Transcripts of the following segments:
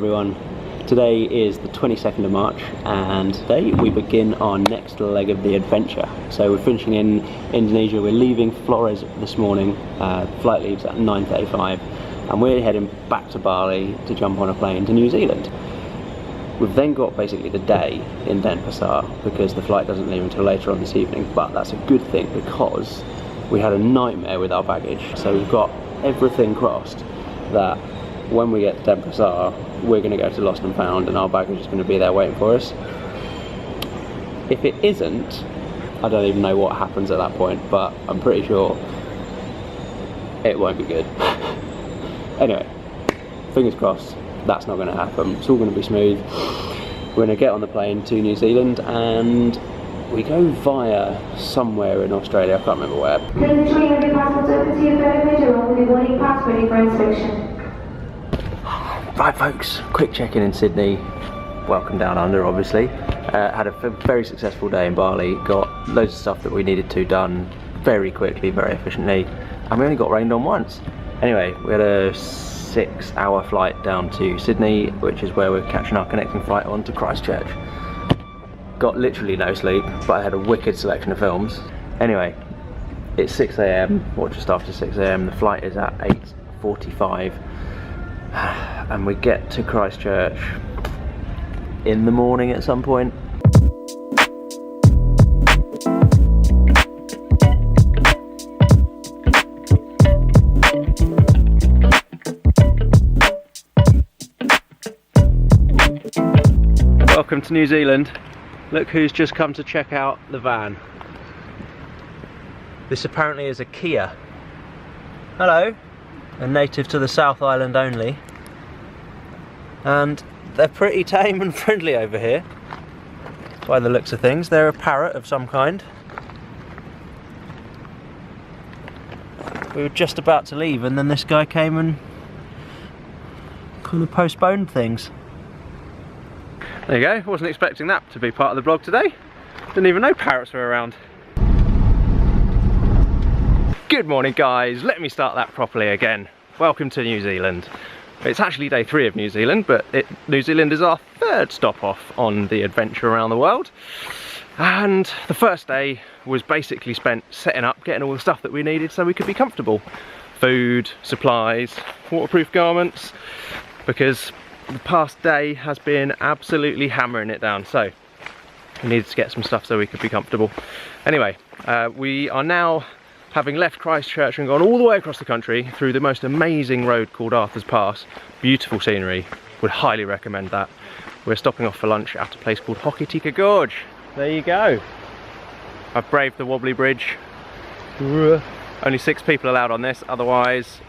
everyone. Today is the 22nd of March and today we begin our next leg of the adventure. So we're finishing in Indonesia, we're leaving Flores this morning, flight leaves at 9:35 and we're heading back to Bali to jump on a plane to New Zealand. We've then got basically the day in Denpasar because the flight doesn't leave until later on this evening, but that's a good thing because we had a nightmare with our baggage. So we've got everything crossed that when we get to Denpasar, we're going to go to Lost and Found and our baggage is going to be there waiting for us. If it isn't, I don't even know what happens at that point, but I'm pretty sure it won't be good. Anyway, fingers crossed, that's not going to happen. It's all going to be smooth. We're going to get on the plane to New Zealand and we go via somewhere in Australia, I can't remember where. Please ensure you have your passports open to your phone image along with your boarding pass ready for inspection. Right folks, quick check-in in Sydney. Welcome down under, obviously. Had a very successful day in Bali, got loads of stuff that we needed to done very quickly, very efficiently, and we only got rained on once. Anyway, we had a 6-hour flight down to Sydney, which is where we're catching our connecting flight on to Christchurch. Got literally no sleep, but I had a wicked selection of films. Anyway, it's 6 AM, or just after 6 AM, the flight is at 8:45. And we get to Christchurch in the morning at some point. Welcome to New Zealand. Look who's just come to check out the van. This apparently is a Kia. Hello. A native to the South Island only. And they're pretty tame and friendly over here, by the looks of things. They're a parrot of some kind. We were just about to leave and then this guy came and kind of postponed things. There you go, wasn't expecting that to be part of the vlog today. Didn't even know parrots were around. Good morning guys, let me start that properly again. Welcome to New Zealand. It's actually day 3 of New Zealand, but New Zealand is our 3rd stop off on the adventure around the world. And the first day was basically spent setting up, getting all the stuff that we needed so we could be comfortable. Food, supplies, waterproof garments, because the past day has been absolutely hammering it down, so we needed to get some stuff so we could be comfortable. Anyway, we are now, having left Christchurch and gone all the way across the country through the most amazing road called Arthur's Pass. Beautiful scenery, would highly recommend that. We're stopping off for lunch at a place called Hokitika Gorge. There you go. I've braved the wobbly bridge. Only 6 people allowed on this, otherwise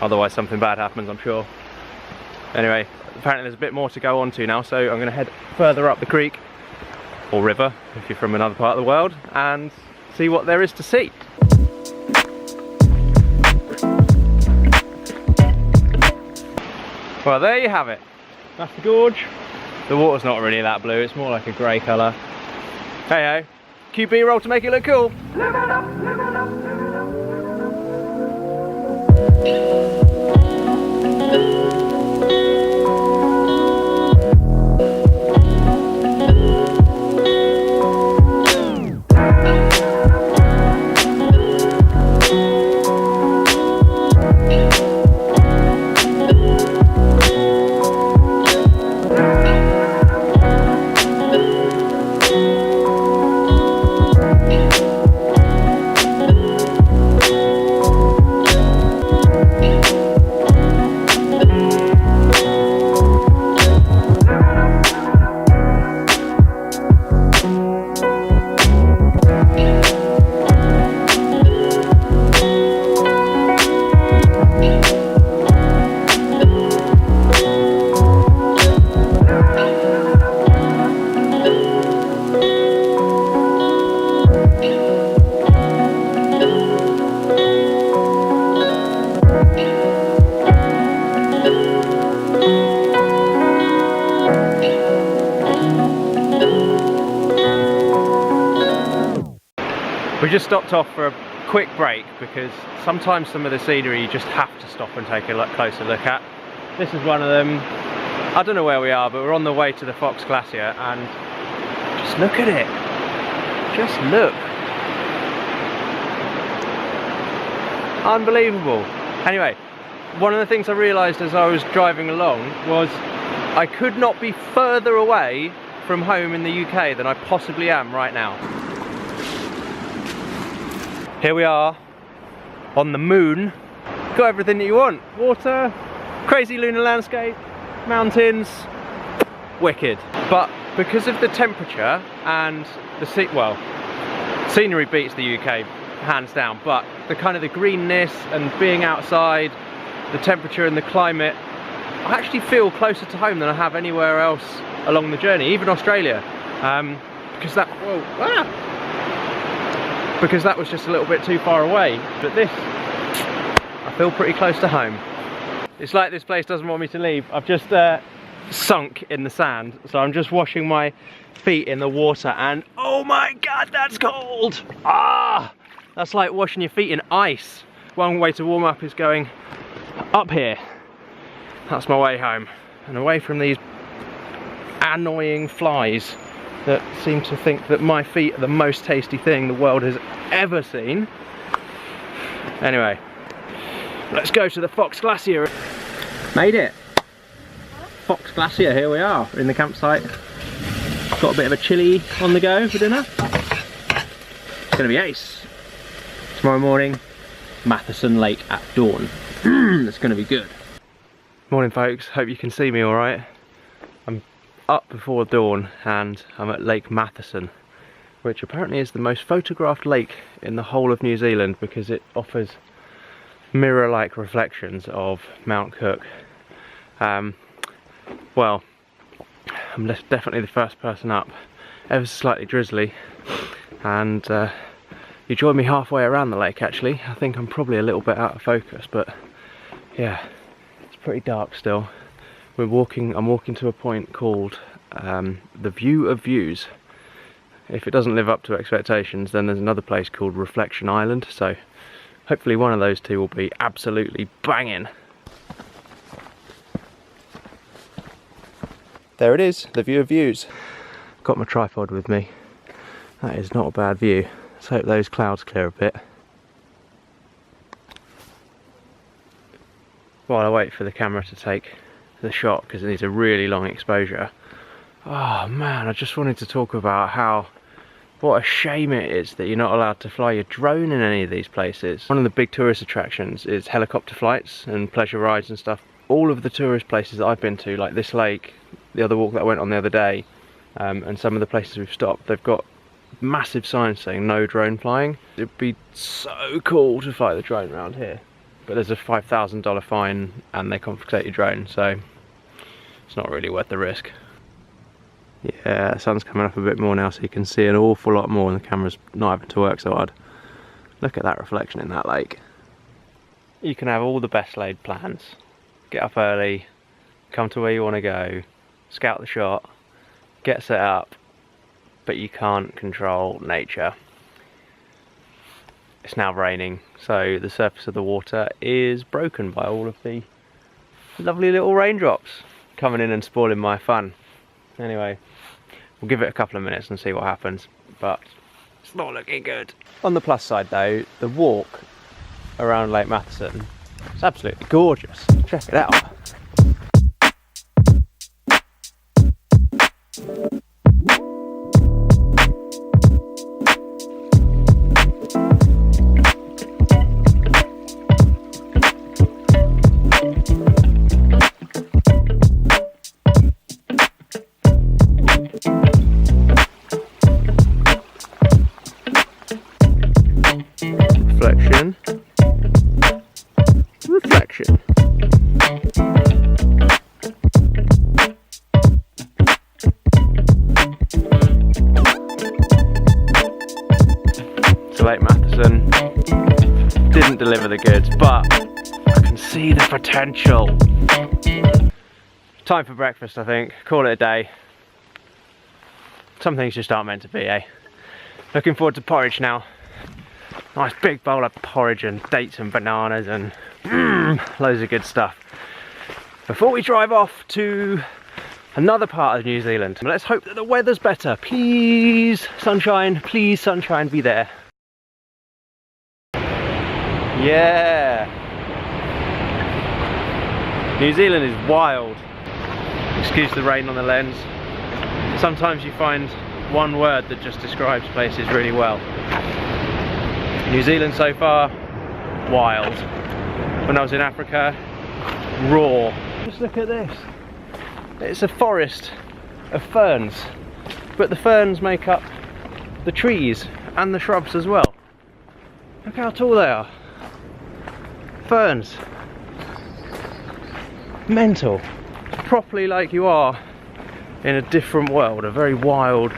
something bad happens, I'm sure. Anyway, apparently there's a bit more to go on to now, so I'm going to head further up the creek, or river if you're from another part of the world, and see what there is to see. Well, there you have it. That's the gorge. The water's not really that blue, it's more like a grey colour. Hey ho, QB roll to make it look cool. We just stopped off for a quick break because sometimes some of the scenery you just have to stop and take a closer look at. This is one of them. I don't know where we are, but we're on the way to the Fox Glacier, and just look at it. Just look. Unbelievable. Anyway, one of the things I realised as I was driving along was I could not be further away from home in the UK than I possibly am right now. Here we are on the moon. Got everything that you want. Water, crazy lunar landscape, mountains, wicked. But because of the temperature and the scenery beats the UK hands down, but the kind of the greenness and being outside, the temperature and the climate, I actually feel closer to home than I have anywhere else along the journey, even Australia, because that was just a little bit too far away. But this, I feel pretty close to home. It's like this place doesn't want me to leave. I've just sunk in the sand, so I'm just washing my feet in the water, and oh my god, that's cold! Ah, that's like washing your feet in ice. One way to warm up is going up here. That's my way home, and away from these annoying flies that seem to think that my feet are the most tasty thing the world has ever seen. Anyway, let's go to the Fox Glacier. Made it! Fox Glacier, here we are in the campsite. Got a bit of a chili on the go for dinner. It's going to be ace. Tomorrow morning, Matheson Lake at dawn. It's going to be good. Morning folks, hope you can see me alright. I'm up before dawn and I'm at Lake Matheson, which apparently is the most photographed lake in the whole of New Zealand because it offers mirror-like reflections of Mount Cook. Well, I'm definitely the first person up, ever so slightly drizzly, and you joined me halfway around the lake actually. I think I'm probably a little bit out of focus, but yeah, it's pretty dark still. I'm walking to a point called the View of Views. If it doesn't live up to expectations, then there's another place called Reflection Island, so hopefully one of those two will be absolutely banging. There it is, the View of Views. Got my tripod with me. That is not a bad view. Let's hope those clouds clear a bit. While I wait for the camera to take the shot, because it needs a really long exposure. Oh man, I just wanted to talk about what a shame it is that you're not allowed to fly your drone in any of these places. One of the big tourist attractions is helicopter flights and pleasure rides and stuff. All of the tourist places that I've been to, like this lake, the other walk that I went on the other day, and some of the places we've stopped, they've got massive signs saying no drone flying. It'd be so cool to fly the drone around here, but there's a $5,000 fine and they confiscate your drone, so it's not really worth the risk. Yeah, the sun's coming up a bit more now, so you can see an awful lot more and the camera's not having to work so hard. Look at that reflection in that lake. You can have all the best laid plans. Get up early, come to where you want to go, scout the shot, get set up, but you can't control nature. It's now raining, so the surface of the water is broken by all of the lovely little raindrops coming in and spoiling my fun. Anyway, we'll give it a couple of minutes and see what happens, but it's not looking good. On the plus side though, the walk around Lake Matheson is absolutely gorgeous. Check it out. Reflection. Reflection. So Lake Matheson didn't deliver the goods, but I can see the potential. Time for breakfast, I think. Call it a day. Some things just aren't meant to be, eh? Looking forward to porridge now. Nice big bowl of porridge and dates and bananas and loads of good stuff. Before we drive off to another part of New Zealand. Let's hope that the weather's better. Please sunshine be there. Yeah. New Zealand is wild. Excuse the rain on the lens. Sometimes you find one word that just describes places really well. New Zealand so far, wild. When I was in Africa, raw. Just look at this. It's a forest of ferns, but the ferns make up the trees and the shrubs as well. Look how tall they are. Ferns. Mental. Properly like you are in a different world, a very wild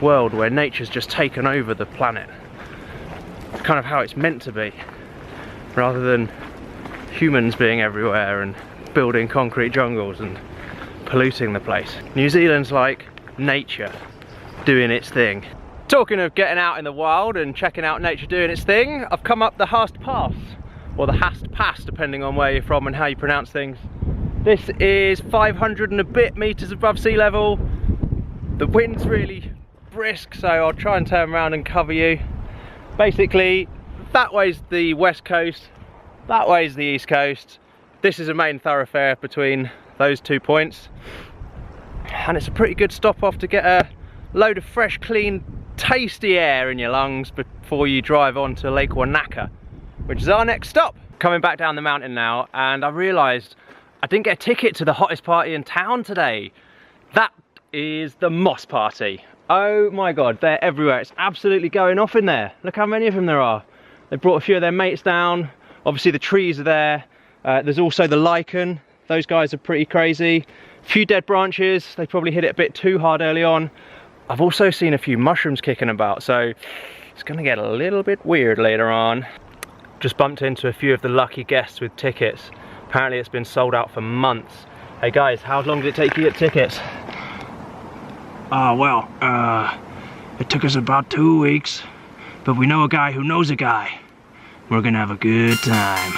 world where nature's just taken over the planet. It's kind of how it's meant to be, rather than humans being everywhere and building concrete jungles and polluting the place. New Zealand's like nature doing its thing. Talking of getting out in the wild and checking out nature doing its thing, I've come up the Haast Pass, or the Haast Pass depending on where you're from and how you pronounce things. This is 500 and a bit meters above sea level. The wind's really brisk, so I'll try and turn around and cover you. Basically, that way's the west coast, that way's the east coast. This is a main thoroughfare between those 2 points. And it's a pretty good stop off to get a load of fresh, clean, tasty air in your lungs before you drive on to Lake Wanaka, which is our next stop. Coming back down the mountain now, and I realised I didn't get a ticket to the hottest party in town today. That is the Moss Party. Oh my god, they're everywhere. It's absolutely going off in there. Look how many of them there are. They brought a few of their mates down. Obviously the trees are there. There's also the lichen. Those guys are pretty crazy. A few dead branches. They probably hit it a bit too hard early on. I've also seen a few mushrooms kicking about, so it's gonna get a little bit weird later on. Just bumped into a few of the lucky guests with tickets. Apparently it's been sold out for months. Hey guys, how long did it take you to get tickets? It took us about 2 weeks, but we know a guy who knows a guy. We're gonna have a good time.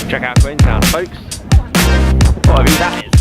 Check out Queenstown, folks. What a view that is.